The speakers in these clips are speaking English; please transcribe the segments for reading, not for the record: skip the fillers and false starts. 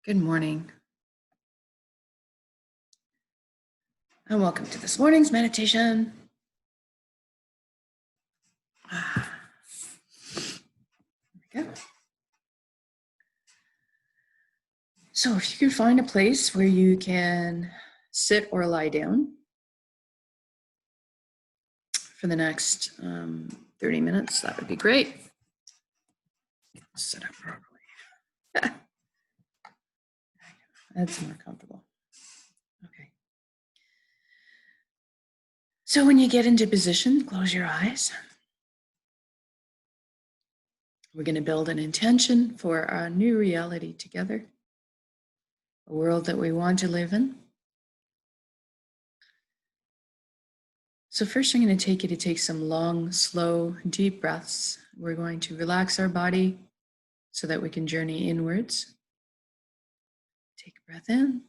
Good morning, and welcome to this morning's meditation. There we go. So if you can find a place where you can sit or lie down for the next 30 minutes, that would be great. Sit up properly. That's more comfortable. Okay. So when you get into position, close your eyes. We're going to build an intention for a new reality together, a world that we want to live in. So first, I'm going to take you to take some long, slow, deep breaths. We're going to relax our body so that we can journey inwards. Take a breath in.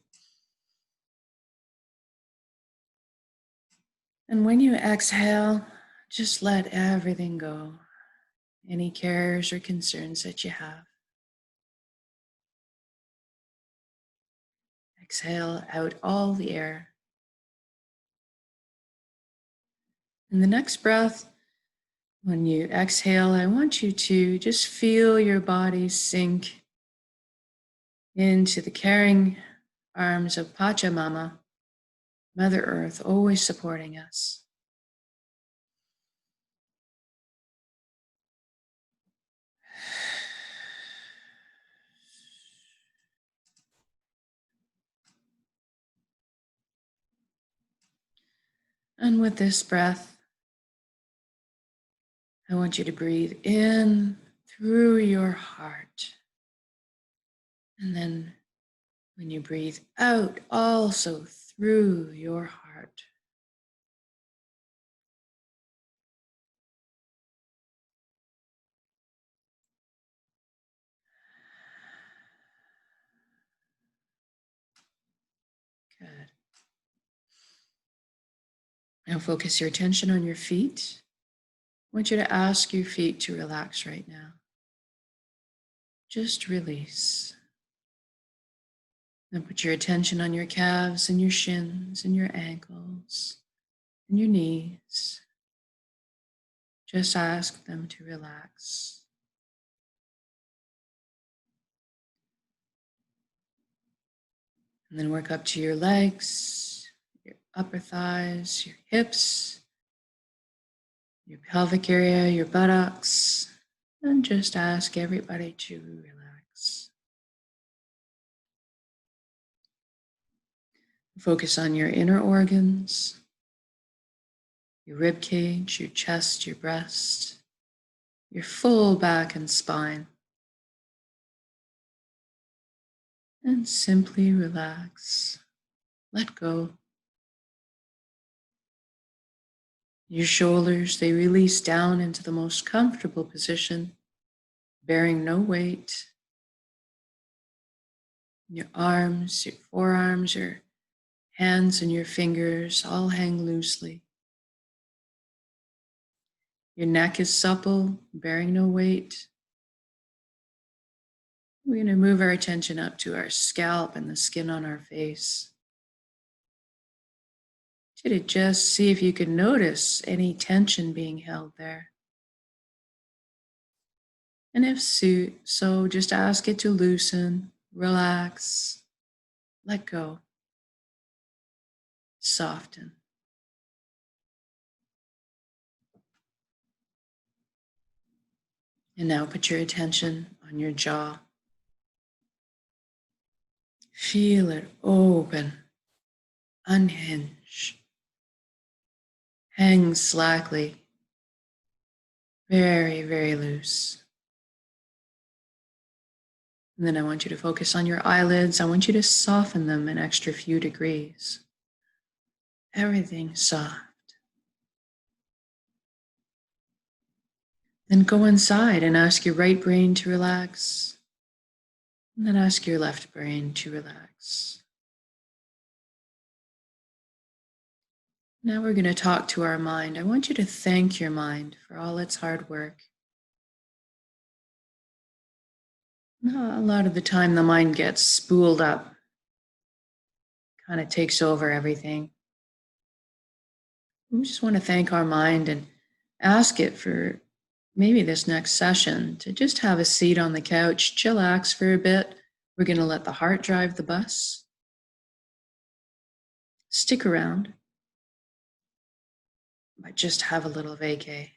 And when you exhale, just let everything go. Any cares or concerns that you have. Exhale out all the air. In the next breath, when you exhale, I want you to just feel your body sink into the caring arms of Pachamama, Mother Earth, always supporting us. And with this breath, I want you to breathe in through your heart. And then when you breathe out, also through your heart. Good. Now focus your attention on your feet. I want you to ask your feet to relax right now. Just release. Then put your attention on your calves and your shins and your ankles and your knees. Just ask them to relax. And then work up to your legs, your upper thighs, your hips, your pelvic area, your buttocks, and just ask everybody to relax. Focus on your inner organs, your rib cage, your chest, your breast, your full back and spine. And simply relax. Let go. Your shoulders, they release down into the most comfortable position, bearing no weight. Your arms, your forearms, your hands and your fingers all hang loosely. Your neck is supple, bearing no weight. We're going to move our attention up to our scalp and the skin on our face. To just see if you can notice any tension being held there. And if so, just ask it to loosen, relax, let go, soften. And now put your attention on your jaw. Feel it open, unhinge, hang slackly, very, very loose. And then I want you to focus on your eyelids. I want you to soften them an extra few degrees. Everything soft. Then go inside and ask your right brain to relax. And then ask your left brain to relax. Now we're going to talk to our mind. I want you to thank your mind for all its hard work. A lot of the time, the mind gets spooled up, kind of takes over everything. We just want to thank our mind and ask it for maybe this next session to just have a seat on the couch, chillax for a bit. We're going to let the heart drive the bus. Stick around, but just have a little vacay.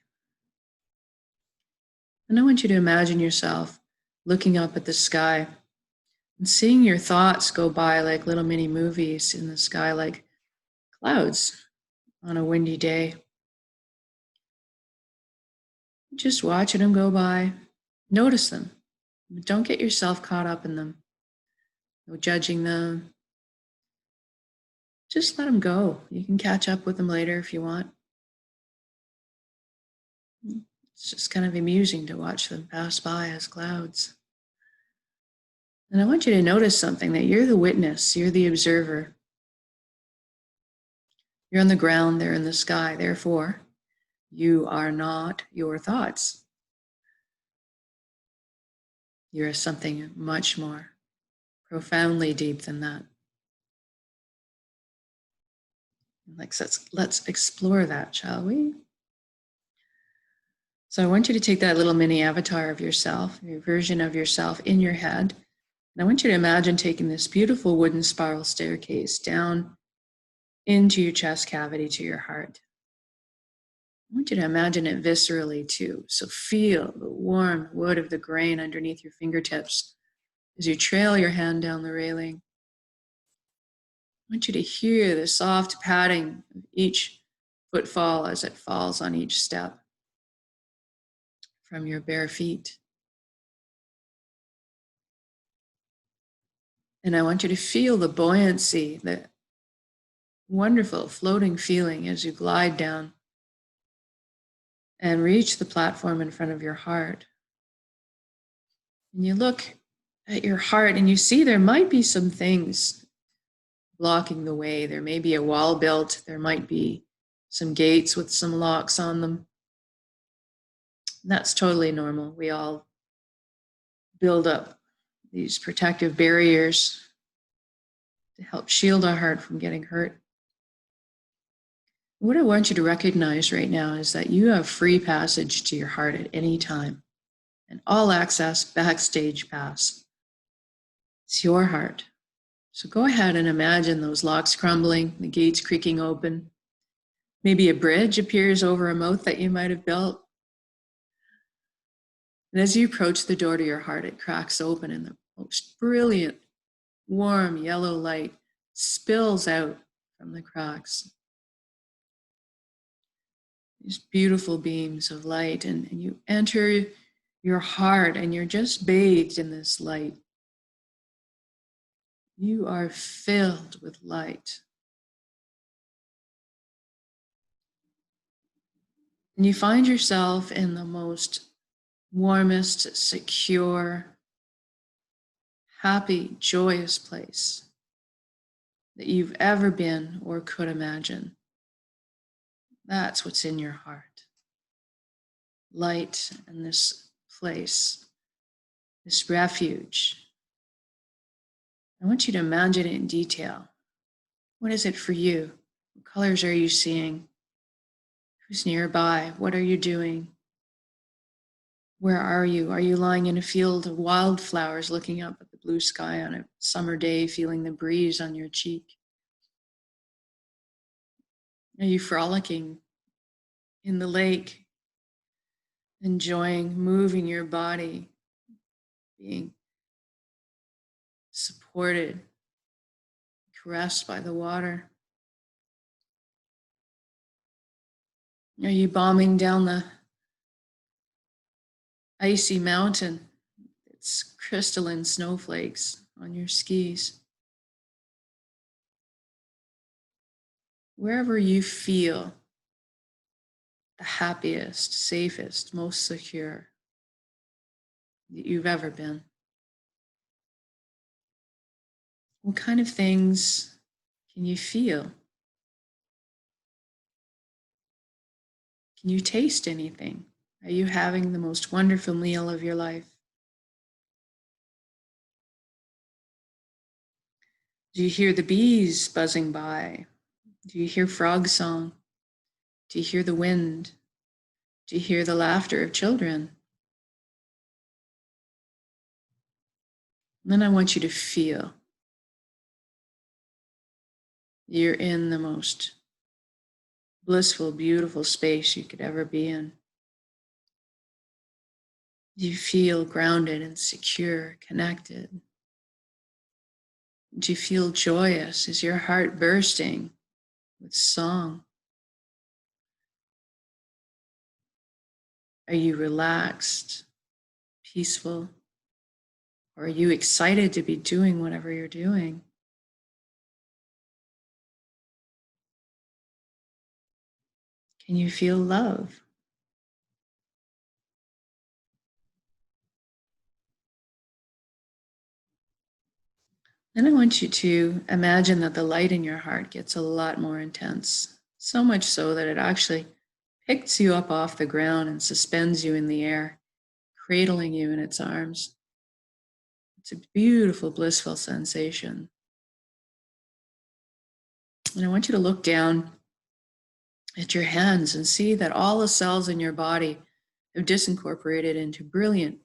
And I want you to imagine yourself looking up at the sky and seeing your thoughts go by like little mini movies in the sky, like clouds on a windy day. Just watching them go by. Notice them. Don't get yourself caught up in them. No judging them. Just let them go. You can catch up with them later if you want. It's just kind of amusing to watch them pass by as clouds. And I want you to notice something, that you're the witness, you're the observer. You're on the ground, they're in the sky. Therefore, you are not your thoughts. You're something much more profoundly deep than that. Let's explore that, shall we? So I want you to take that little mini avatar of yourself, your version of yourself in your head. And I want you to imagine taking this beautiful wooden spiral staircase down into your chest cavity to your heart. I want you to imagine it viscerally too. So feel the warm wood of the grain underneath your fingertips as you trail your hand down the railing. I want you to hear the soft padding of each footfall as it falls on each step from your bare feet. And I want you to feel the buoyancy, the wonderful floating feeling as you glide down and reach the platform in front of your heart. And you look at your heart and you see there might be some things blocking the way. There may be a wall built. There might be some gates with some locks on them. And that's totally normal. We all build up these protective barriers to help shield our heart from getting hurt. What I want you to recognize right now is that you have free passage to your heart at any time, and all access backstage pass. It's your heart. So go ahead and imagine those locks crumbling, the gates creaking open. Maybe a bridge appears over a moat that you might have built. And as you approach the door to your heart, it cracks open and the most brilliant, warm yellow light spills out from the cracks. These beautiful beams of light, and you enter your heart and you're just bathed in this light. You are filled with light. And you find yourself in the most warmest, secure, happy, joyous place that you've ever been or could imagine. That's what's in your heart. Light and this place, this refuge. I want you to imagine it in detail. What is it for you? What colors are you seeing? Who's nearby? What are you doing? Where are you? Are you lying in a field of wildflowers looking up at the blue sky on a summer day, feeling the breeze on your cheek? Are you frolicking in the lake, enjoying moving your body, being supported, caressed by the water? Are you bombing down the icy mountain? It's crystalline snowflakes on your skis. Wherever you feel the happiest, safest, most secure that you've ever been. What kind of things can you feel? Can you taste anything? Are you having the most wonderful meal of your life? Do you hear the bees buzzing by? Do you hear frog song? Do you hear the wind? Do you hear the laughter of children? And then I want you to feel you're in the most blissful, beautiful space you could ever be in. You feel grounded and secure, connected. Do you feel joyous? Is your heart bursting with song? Are you relaxed, peaceful? Or are you excited to be doing whatever you're doing? Can you feel love? Then I want you to imagine that the light in your heart gets a lot more intense, so much so that it actually picks you up off the ground and suspends you in the air, cradling you in its arms. It's a beautiful, blissful sensation. And I want you to look down at your hands and see that all the cells in your body have disincorporated into brilliant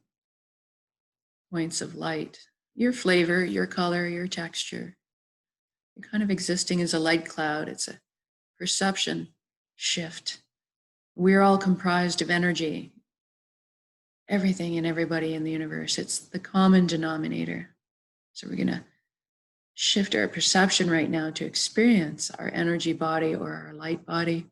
points of light. Your flavor, your color, your texture. You're kind of existing as a light cloud. It's a perception shift. We're all comprised of energy, everything and everybody in the universe. It's the common denominator. So we're going to shift our perception right now to experience our energy body or our light body.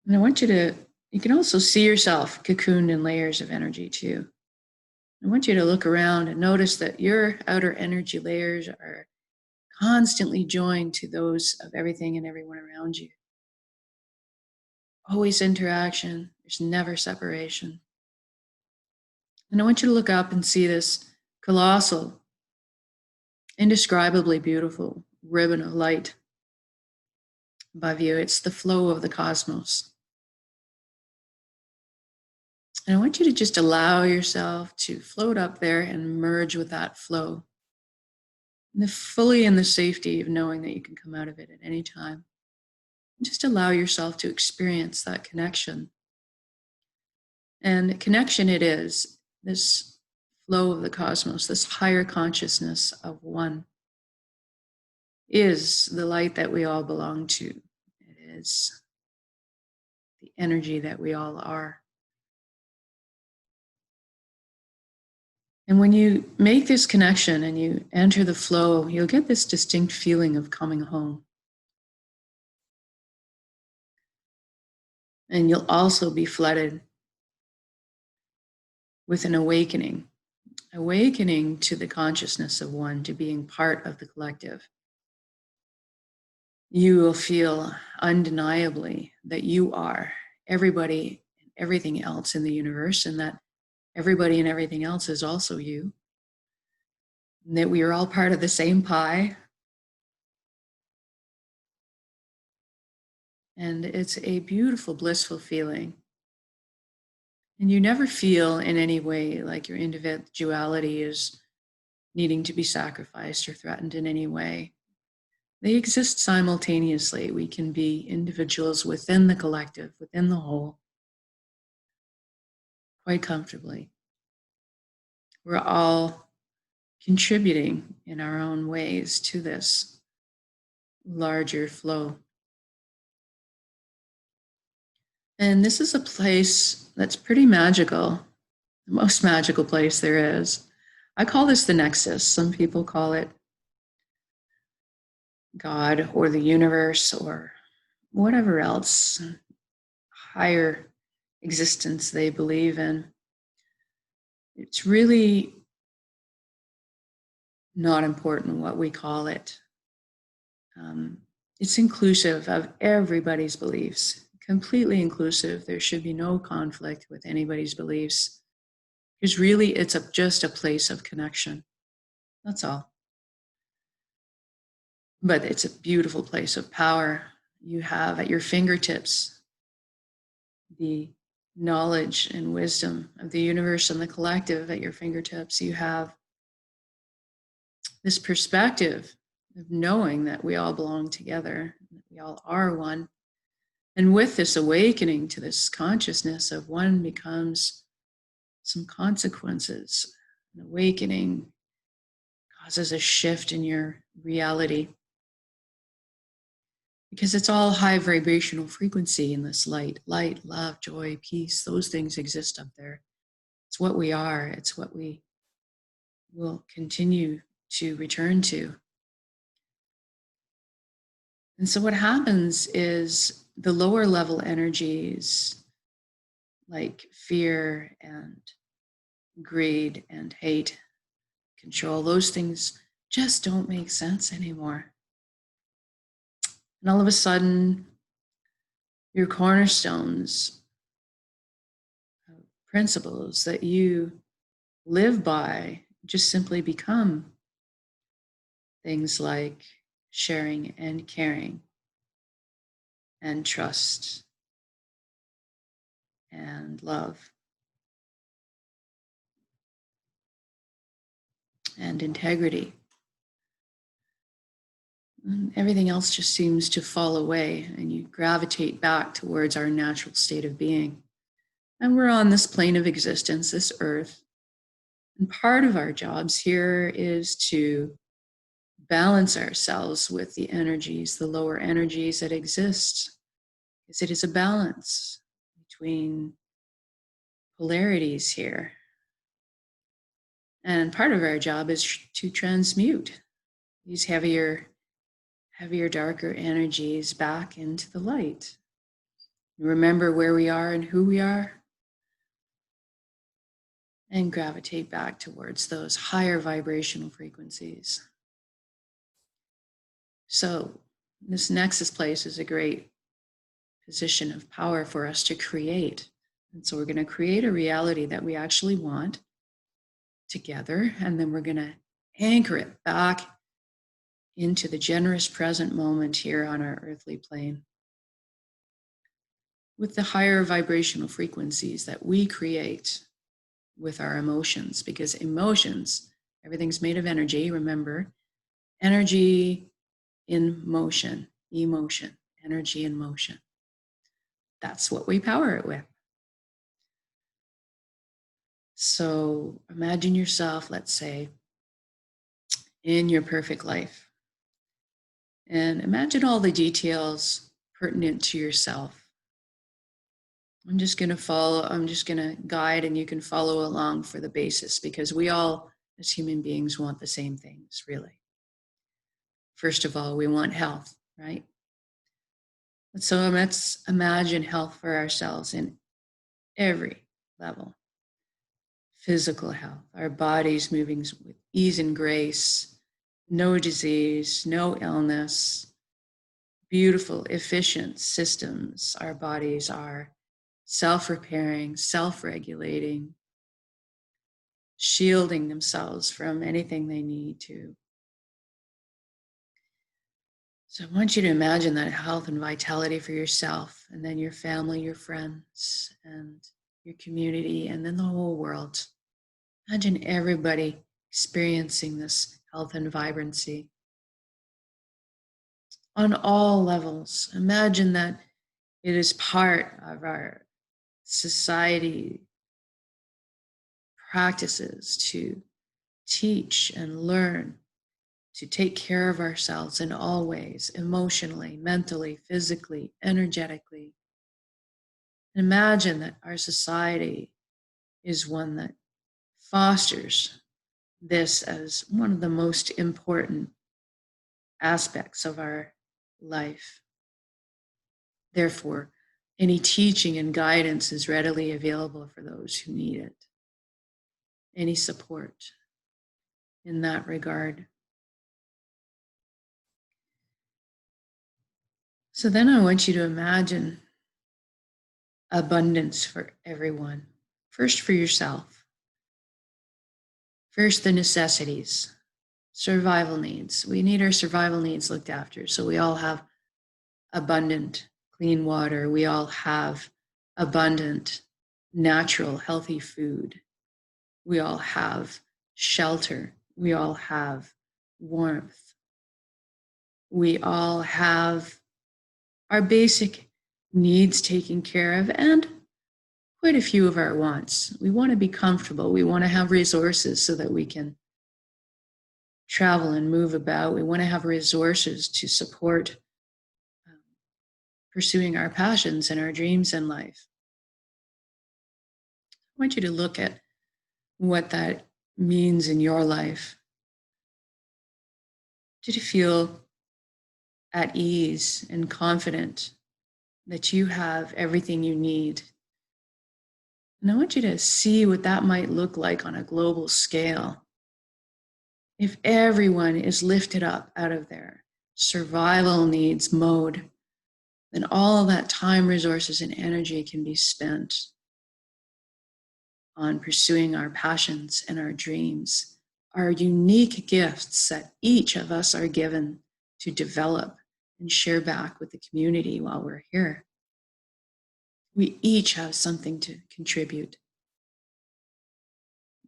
And I want you can also see yourself cocooned in layers of energy too. I want you to look around and notice that your outer energy layers are constantly joined to those of everything and everyone around you. Always interaction, there's never separation. And I want you to look up and see this colossal, indescribably beautiful ribbon of light above you. It's the flow of the cosmos. And I want you to just allow yourself to float up there and merge with that flow. And fully in the safety of knowing that you can come out of it at any time. Just allow yourself to experience that connection. And connection it is, this flow of the cosmos, this higher consciousness of one, is the light that we all belong to. It is the energy that we all are. And when you make this connection and you enter the flow, you'll get this distinct feeling of coming home. And you'll also be flooded with an awakening to the consciousness of one, to being part of the collective. You will feel undeniably that you are everybody and everything else in the universe, and that everybody and everything else is also you. And that we are all part of the same pie. And it's a beautiful, blissful feeling. And you never feel in any way like your individuality is needing to be sacrificed or threatened in any way. They exist simultaneously. We can be individuals within the collective, within the whole, quite comfortably. We're all contributing in our own ways to this larger flow. And this is a place that's pretty magical, the most magical place there is. I call this the nexus. Some people call it God or the universe or whatever else higher existence they believe in. It's really not important what we call it. It's inclusive of everybody's beliefs, completely inclusive. There should be no conflict with anybody's beliefs, because really it's just a place of connection. That's all. But it's a beautiful place of power. You have at your fingertips the knowledge and wisdom of the universe and the collective at your fingertips. You have this perspective of knowing that we all belong together, that we all are one. And with this awakening to this consciousness of one becomes some consequences. An awakening causes a shift in your reality, because it's all high vibrational frequency in this light, love, joy, peace. Those things exist up there. It's what we are. It's what we will continue to return to. And so what happens is the lower level energies like fear and greed and hate, control, those things just don't make sense anymore. And all of a sudden, your cornerstones, principles that you live by, just simply become things like sharing and caring and trust and love and integrity. And everything else just seems to fall away, and you gravitate back towards our natural state of being. And we're on this plane of existence, this earth. And part of our jobs here is to balance ourselves with the energies, the lower energies that exist, because it is a balance between polarities here. And part of our job is to transmute these heavier, darker energies back into the light. Remember where we are and who we are, and gravitate back towards those higher vibrational frequencies. So this nexus place is a great position of power for us to create. And so we're going to create a reality that we actually want together, and then we're going to anchor it back into the generous present moment here on our earthly plane with the higher vibrational frequencies that we create with our emotions, because emotions, everything's made of energy. Remember, energy in motion, emotion, energy in motion. That's what we power it with. So imagine yourself, let's say, in your perfect life. And imagine all the details pertinent to yourself. I'm just going to guide, and you can follow along for the basis, because we all, as human beings, want the same things, really. First of all, we want health, right? So let's imagine health for ourselves in every level. Physical health, our bodies moving with ease and grace, no disease, no illness, beautiful, efficient systems. Our bodies are self-repairing, self-regulating, shielding themselves from anything they need to. So I want you to imagine that health and vitality for yourself, and then your family, your friends, and your community, and then the whole world. Imagine everybody experiencing this health and vibrancy on all levels. Imagine that it is part of our society practices to teach and learn to take care of ourselves in all ways, emotionally, mentally, physically, energetically. Imagine that our society is one that fosters this as one of the most important aspects of our life. Therefore, any teaching and guidance is readily available for those who need it. Any support in that regard. So then I want you to imagine abundance for everyone. First for yourself. First, the necessities, survival needs. We need our survival needs looked after. So we all have abundant clean water. We all have abundant natural, healthy food. We all have shelter. We all have warmth. We all have our basic needs taken care of and quite a few of our wants. We want to be comfortable. We want to have resources so that we can travel and move about. We want to have resources to support pursuing our passions and our dreams in life. I want you to look at what that means in your life. Did you feel at ease and confident that you have everything you need? And I want you to see what that might look like on a global scale. If everyone is lifted up out of their survival needs mode, then all that time, resources, and energy can be spent on pursuing our passions and our dreams, our unique gifts that each of us are given to develop and share back with the community while we're here. We each have something to contribute.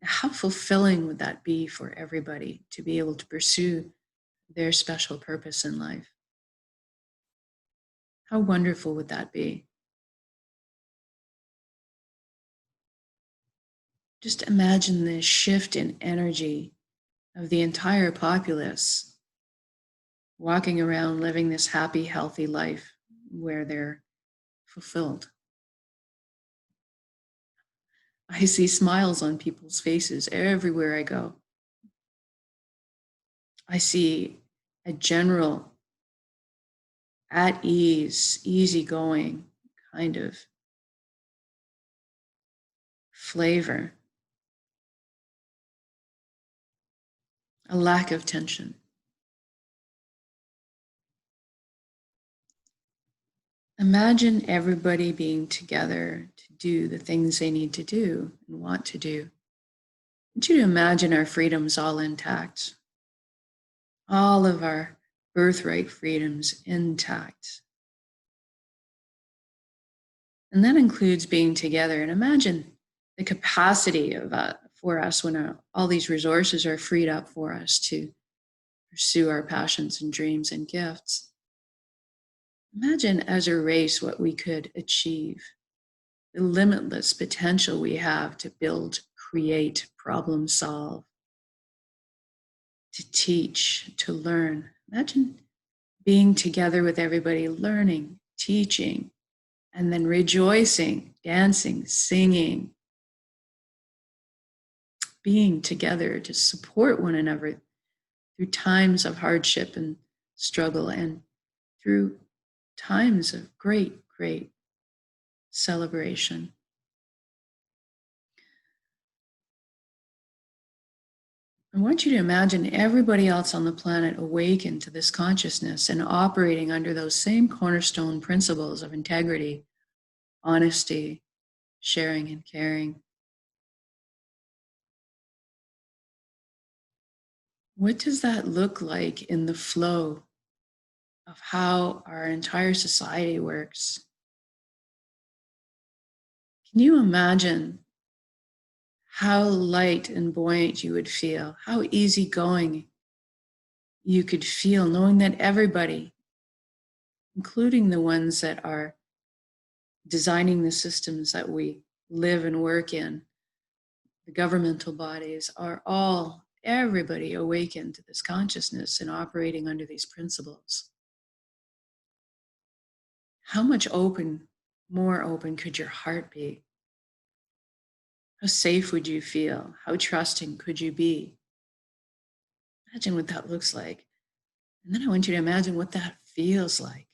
How fulfilling would that be for everybody to be able to pursue their special purpose in life? How wonderful would that be? Just imagine this shift in energy of the entire populace walking around living this happy, healthy life where they're fulfilled. I see smiles on people's faces everywhere I go. I see a general, at ease, easygoing kind of flavor, a lack of tension. Imagine everybody being together to do the things they need to do and want to do. I want you to imagine our freedoms all intact, all of our birthright freedoms intact. And that includes being together. And imagine the capacity of for us when all these resources are freed up for us to pursue our passions and dreams and gifts. Imagine as a race what we could achieve, the limitless potential we have to build, create, problem solve, to teach, to learn. Imagine being together with everybody, learning, teaching, and then rejoicing, dancing, singing, being together to support one another through times of hardship and struggle and through times of great, great celebration. I want you to imagine everybody else on the planet awakened to this consciousness and operating under those same cornerstone principles of integrity, honesty, sharing, and caring. What does that look like in the flow of how our entire society works? Can you imagine how light and buoyant you would feel, how easygoing you could feel knowing that everybody, including the ones that are designing the systems that we live and work in, the governmental bodies, are all, everybody awakened to this consciousness and operating under these principles? How much more open could your heart be? How safe would you feel? How trusting could you be? Imagine what that looks like. And then I want you to imagine what that feels like.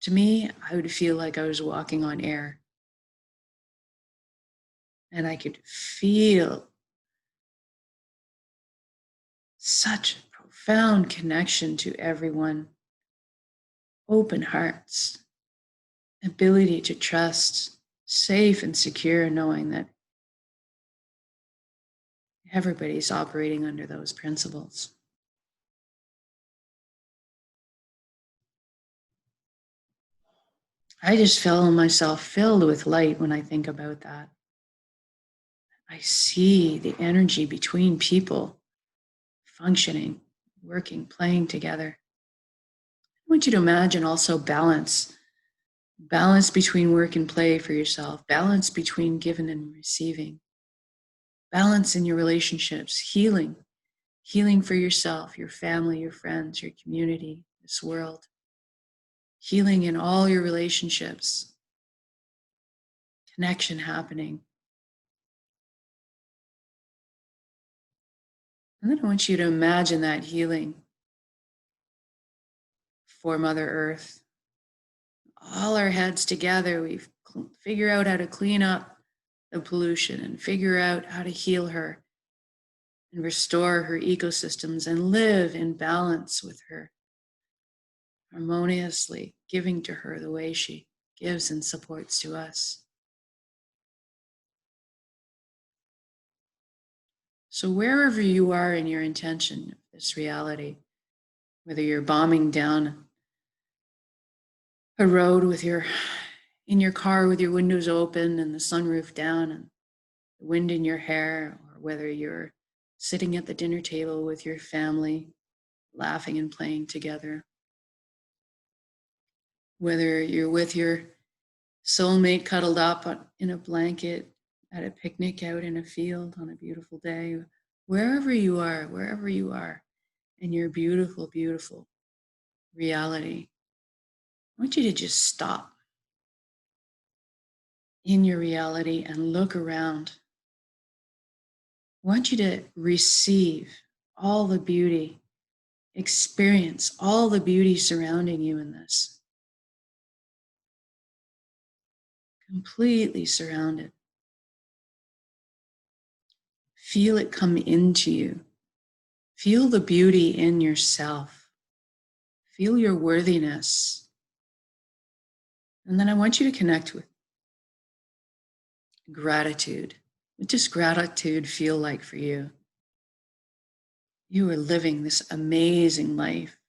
To me, I would feel like I was walking on air. And I could feel such profound connection to everyone, open hearts, ability to trust, safe and secure, knowing that everybody's operating under those principles. I just feel myself filled with light when I think about that. I see the energy between people functioning, working, playing together. I want you to imagine also balance. Balance between work and play for yourself. Balance between giving and receiving. Balance in your relationships. Healing. Healing for yourself, your family, your friends, your community, this world. Healing in all your relationships. Connection happening. And then I want you to imagine that healing for Mother Earth. All our heads together, we figure out how to clean up the pollution and figure out how to heal her and restore her ecosystems and live in balance with her, harmoniously giving to her the way she gives and supports to us. So wherever you are in your intention of this reality, whether you're bombing down a road in your car with your windows open and the sunroof down and the wind in your hair, or whether you're sitting at the dinner table with your family, laughing and playing together, whether you're with your soulmate cuddled up in a blanket at a picnic out in a field on a beautiful day, wherever you are in your beautiful, beautiful reality, I want you to just stop in your reality and look around. I want you to receive all the beauty, experience all the beauty surrounding you in this. Completely surrounded. Feel it come into you. Feel the beauty in yourself. Feel your worthiness. And then I want you to connect with gratitude. What does gratitude feel like for you? You are living this amazing life.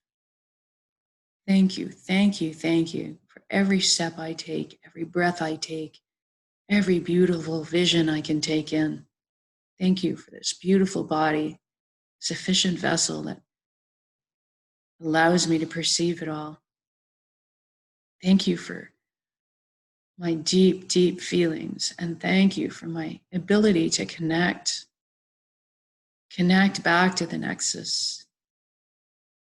Thank you, thank you, thank you for every step I take, every breath I take, every beautiful vision I can take in. Thank you for this beautiful body, sufficient vessel that allows me to perceive it all. Thank you for my deep, deep feelings, and thank you for my ability to connect back to the nexus,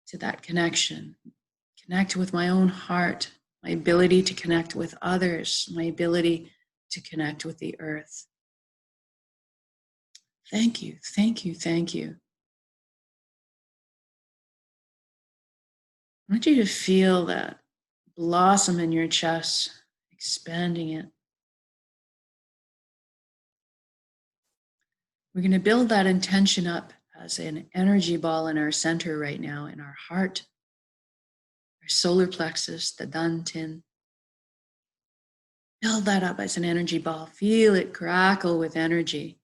to that connection, connect with my own heart, my ability to connect with others, my ability to connect with the earth. Thank you, thank you, thank you. I want you to feel that blossom in your chest, expanding it. We're going to build that intention up as an energy ball in our center right now, in our heart, our solar plexus, the dantian. Build that up as an energy ball. Feel it crackle with energy.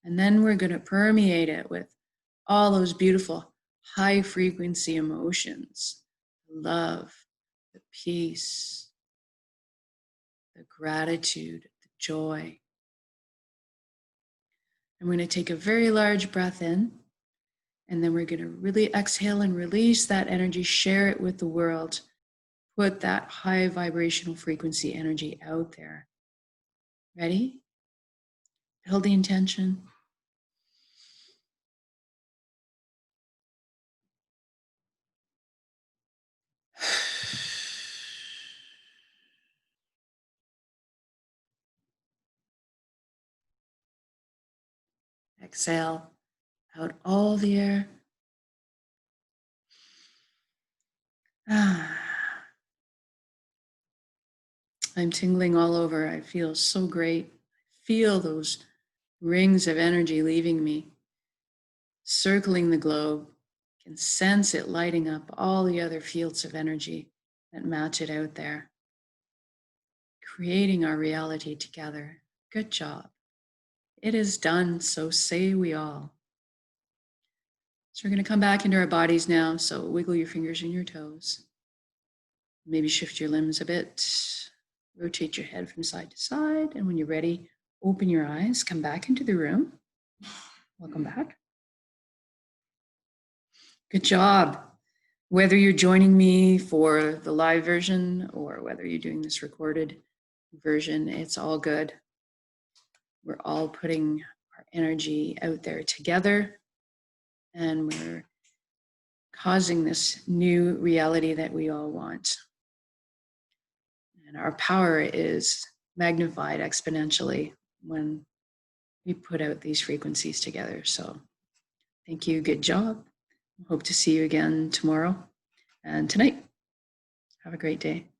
And then we're going to permeate it with all those beautiful high frequency emotions, the love, the peace, the gratitude, the joy. I'm going to take a very large breath in, and then we're going to really exhale and release that energy, share it with the world, put that high vibrational frequency energy out there. Ready? Build the intention. Exhale out all the air. I'm tingling all over. I feel so great. Feel those rings of energy leaving me, circling the globe. I can sense it lighting up all the other fields of energy that match it out there. Creating our reality together. Good job. It is done, so say we all. So we're going to come back into our bodies now. So wiggle your fingers and your toes. Maybe shift your limbs a bit. Rotate your head from side to side. And when you're ready, open your eyes, come back into the room. Welcome back. Good job. Whether you're joining me for the live version or whether you're doing this recorded version, it's all good. We're all putting our energy out there together, and we're causing this new reality that we all want. And our power is magnified exponentially when we put out these frequencies together. So thank you. Good job. Hope to see you again tomorrow and tonight. Have a great day.